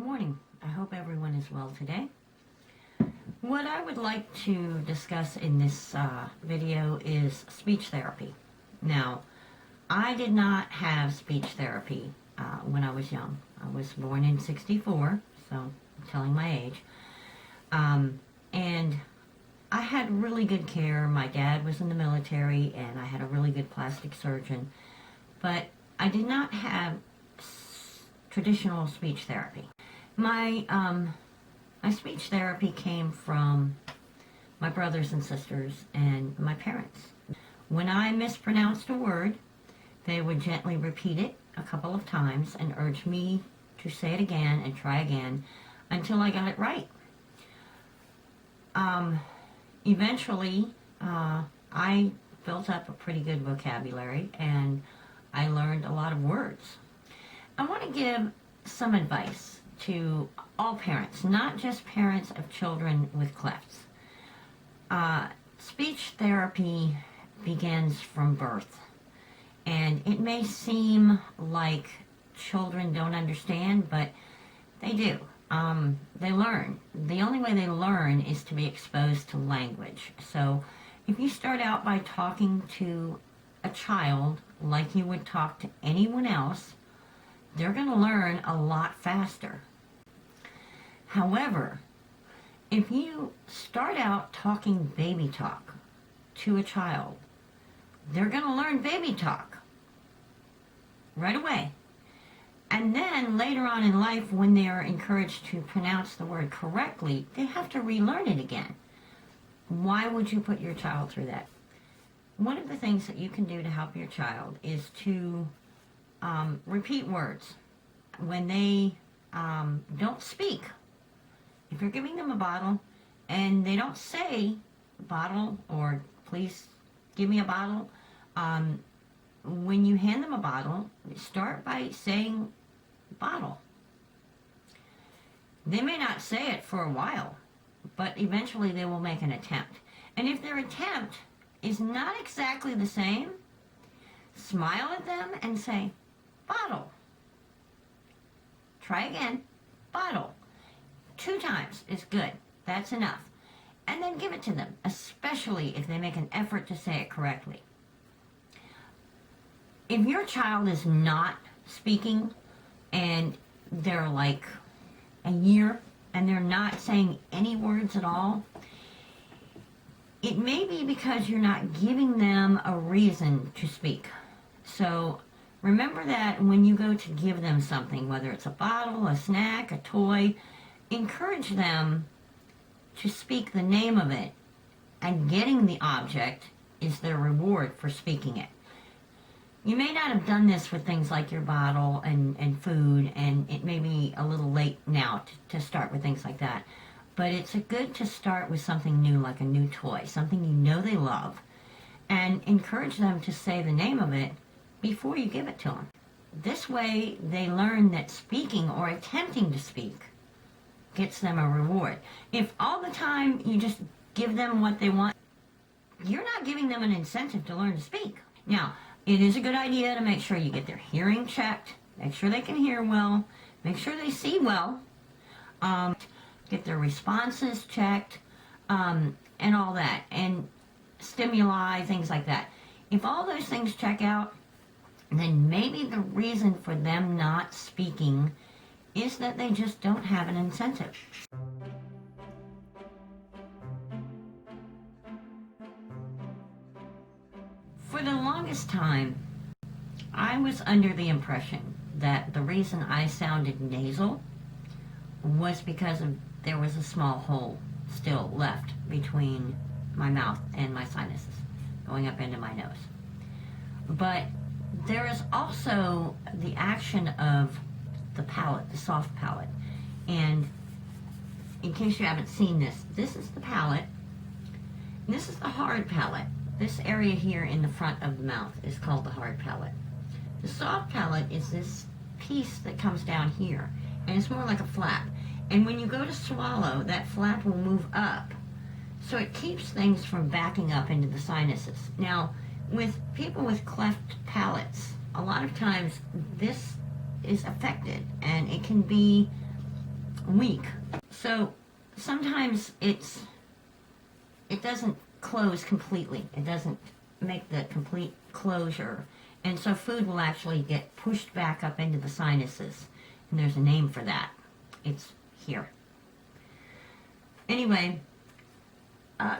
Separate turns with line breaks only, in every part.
morning. I hope everyone is well today. What I would like to discuss in this video is speech therapy. Now, I did not have speech therapy when I was young. I was born in '64, so I'm telling my age. And I had really good care. My dad was in the military, and I had a really good plastic surgeon. But I did not have traditional speech therapy. My speech therapy came from my brothers and sisters and my parents. When I mispronounced a word, they would gently repeat it a couple of times and urge me to say it again and try again until I got it right. Eventually, I built up a pretty good vocabulary and I learned a lot of words. I want to give some advice to all parents, not just parents of children with clefts. Speech therapy begins from birth, and it may seem like children don't understand, but they do. They learn. The only way they learn is to be exposed to language. So if you start out by talking to a child like you would talk to anyone else, they're going to learn a lot faster. However, if you start out talking baby talk to a child, they're going to learn baby talk right away. And then later on in life, when they are encouraged to pronounce the word correctly, they have to relearn it again. Why would you put your child through that? One of the things that you can do to help your child is to repeat words when they don't speak. If you're giving them a bottle and they don't say bottle or please give me a bottle, when you hand them a bottle, start by saying bottle. They may not say it for a while, but eventually they will make an attempt. And if their attempt is not exactly the same, smile at them and say, bottle. Try again, bottle. 2 times is good. That's enough. And then give it to them, especially if they make an effort to say it correctly. If your child is not speaking and they're like a year and they're not saying any words at all, it may be because you're not giving them a reason to speak. So remember that when you go to give them something, whether it's a bottle, a snack, a toy, encourage them to speak the name of it, and getting the object is their reward for speaking it. You may not have done this with things like your bottle and food, and it may be a little late now to start with things like that. But it's good to start with something new, like a new toy, something you know they love, and encourage them to say the name of it before you give it to them. This way, they learn that speaking or attempting to speak gets them a reward. If all the time you just give them what they want, you're not giving them an incentive to learn to speak. Now, it is a good idea to make sure you get their hearing checked, make sure they can hear well, make sure they see well, get their responses checked, and all that, and stimuli, things like that. If all those things check out, then maybe the reason for them not speaking is that they just don't have an incentive. For the longest time, I was under the impression that the reason I sounded nasal was because there was a small hole still left between my mouth and my sinuses going up into my nose. But there is also the action of the palate, the soft palate. And in case you haven't seen this, this is the palate. This is the hard palate. This area here in the front of the mouth is called the hard palate. The soft palate is this piece that comes down here, and it's more like a flap. And when you go to swallow, that flap will move up, so it keeps things from backing up into the sinuses. Now, with people with cleft palates, a lot of times this is affected, and it can be weak. So sometimes it doesn't close completely. It doesn't make the complete closure. And so food will actually get pushed back up into the sinuses. And there's a name for that. It's here. Anyway,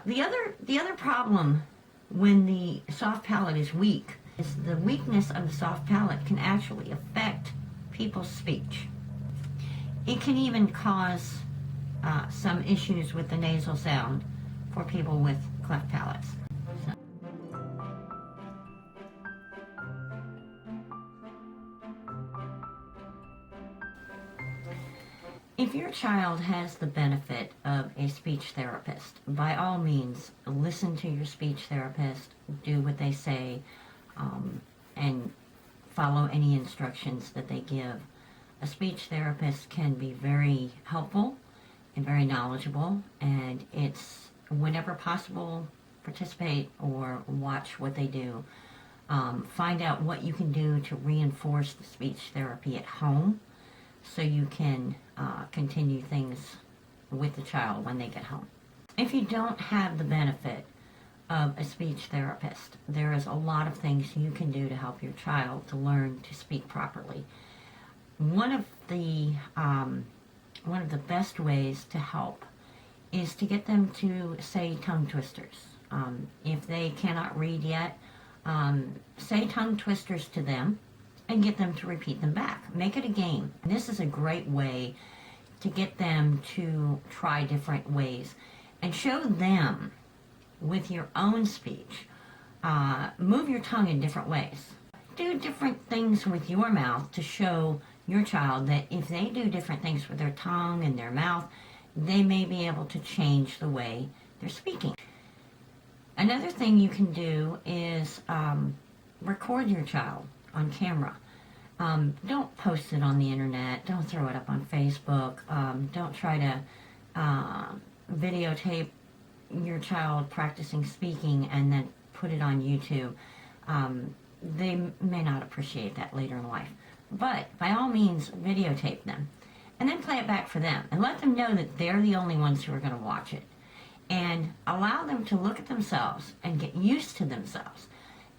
the other problem when the soft palate is weak is the weakness of the soft palate can actually affect people's speech. It can even cause some issues with the nasal sound for people with cleft palates. If your child has the benefit of a speech therapist, by all means, listen to your speech therapist, do what they say, and follow any instructions that they give. A speech therapist can be very helpful and very knowledgeable, and it's, whenever possible, participate or watch what they do. Find out what you can do to reinforce the speech therapy at home so you can continue things with the child when they get home. If you don't have the benefit of a speech therapist, there is a lot of things you can do to help your child to learn to speak properly. One of the best ways to help is to get them to say tongue twisters. If they cannot read yet, say tongue twisters to them and get them to repeat them back. Make it a game. And this is a great way to get them to try different ways and show them with your own speech. Move your tongue in different ways. Do different things with your mouth to show your child that if they do different things with their tongue and their mouth, they may be able to change the way they're speaking. Another thing you can do is record your child on camera. Don't post it on the internet. Don't throw it up on Facebook. Don't try to videotape your child practicing speaking and then put it on YouTube. They may not appreciate that later in life. But by all means, videotape them and then play it back for them and let them know that they're the only ones who are going to watch it. And allow them to look at themselves and get used to themselves.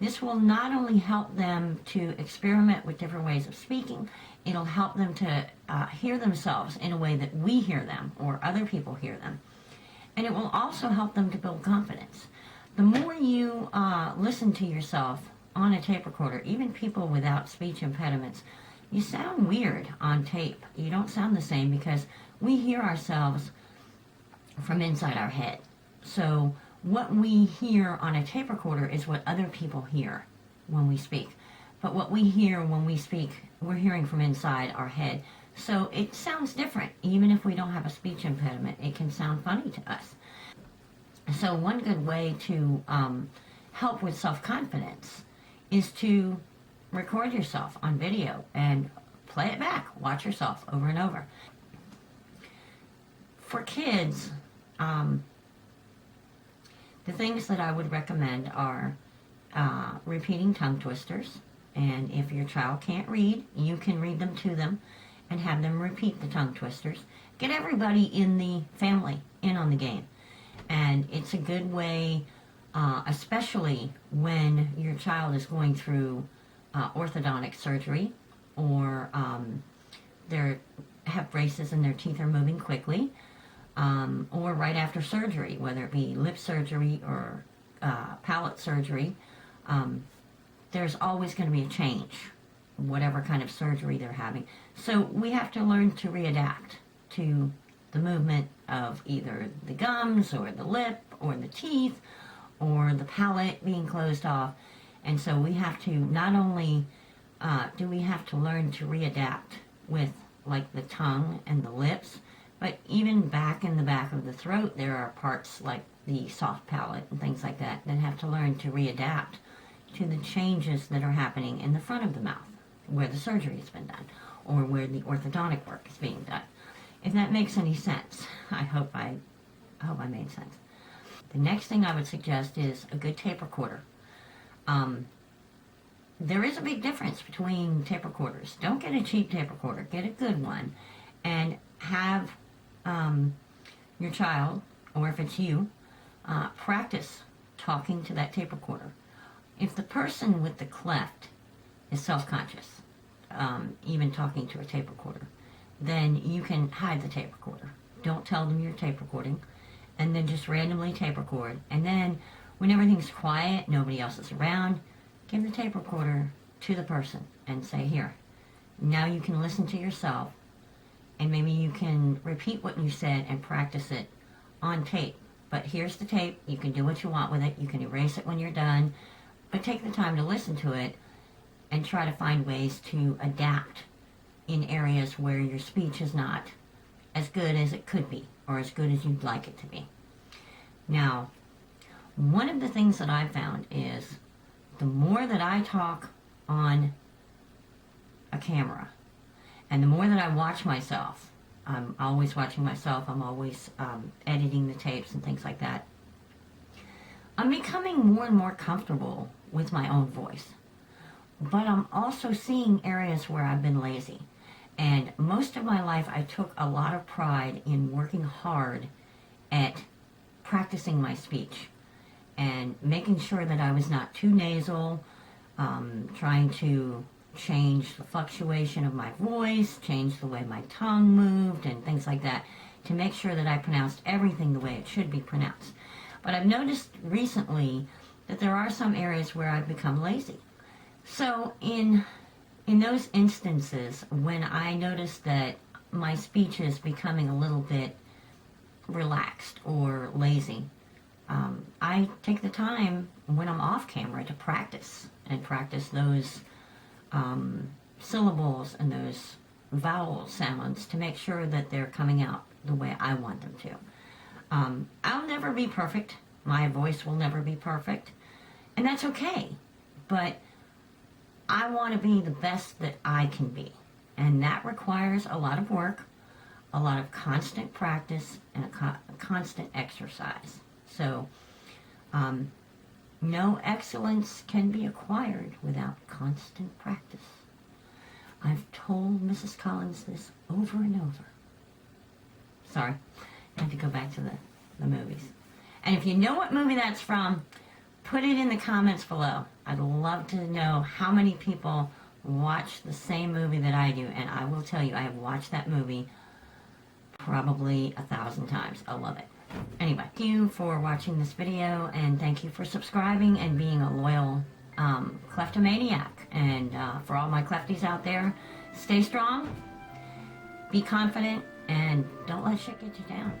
This will not only help them to experiment with different ways of speaking, it'll help them to hear themselves in a way that we hear them or other people hear them. And it will also help them to build confidence. The more you listen to yourself on a tape recorder, even people without speech impediments, you sound weird on tape. You don't sound the same because we hear ourselves from inside our head. So what we hear on a tape recorder is what other people hear when we speak. But what we hear when we speak, we're hearing from inside our head. So it sounds different. Even if we don't have a speech impediment, it can sound funny to us. So one good way to help with self-confidence is to record yourself on video and play it back. Watch yourself over and over. For kids, the things that I would recommend are repeating tongue twisters. And if your child can't read, you can read them to them and have them repeat the tongue twisters. Get everybody in the family in on the game. And it's a good way, especially when your child is going through orthodontic surgery or they have braces and their teeth are moving quickly, or right after surgery, whether it be lip surgery or palate surgery. There's always going to be a change, whatever kind of surgery they're having. So we have to learn to readapt to the movement of either the gums or the lip or the teeth or the palate being closed off. And so we have to, not only do we have to learn to readapt with like the tongue and the lips, but even back in the back of the throat, there are parts like the soft palate and things like that that have to learn to readapt to the changes that are happening in the front of the mouth, where the surgery has been done, or where the orthodontic work is being done. If that makes any sense, I hope I made sense. The next thing I would suggest is a good tape recorder. There is a big difference between tape recorders. Don't get a cheap tape recorder. Get a good one and have your child, or if it's you, practice talking to that tape recorder. If the person with the cleft is self-conscious, even talking to a tape recorder, then you can hide the tape recorder. Don't tell them you're tape recording, and then just randomly tape record. And then when everything's quiet, nobody else is around, give the tape recorder to the person and say, here, now you can listen to yourself, and maybe you can repeat what you said and practice it on tape. But here's the tape. You can do what you want with it. You can erase it when you're done, but take the time to listen to it and try to find ways to adapt in areas where your speech is not as good as it could be, or as good as you'd like it to be. Now, one of the things that I've found is the more that I talk on a camera, and the more that I watch myself, I'm always watching myself, I'm always editing the tapes and things like that, I'm becoming more and more comfortable with my own voice. But I'm also seeing areas where I've been lazy. And most of my life I took a lot of pride in working hard at practicing my speech and making sure that I was not too nasal, trying to change the fluctuation of my voice, change the way my tongue moved and things like that to make sure that I pronounced everything the way it should be pronounced. But I've noticed recently that there are some areas where I've become lazy. So in those instances, when I notice that my speech is becoming a little bit relaxed or lazy, I take the time when I'm off camera to practice those syllables and those vowel sounds to make sure that they're coming out the way I want them to. I'll never be perfect. My voice will never be perfect. And that's okay. But I want to be the best that I can be. And that requires a lot of work, a lot of constant practice, and a constant exercise. So, no excellence can be acquired without constant practice. I've told Mrs. Collins this over and over. Sorry, I had to go back to the movies. And if you know what movie that's from, put it in the comments below. I'd love to know how many people watch the same movie that I do, and I will tell you, I have watched that movie probably 1,000 times. I love it. Anyway, thank you for watching this video, and thank you for subscribing and being a loyal Cleftomaniac. And for all my Clefties out there, stay strong, be confident, and don't let shit get you down.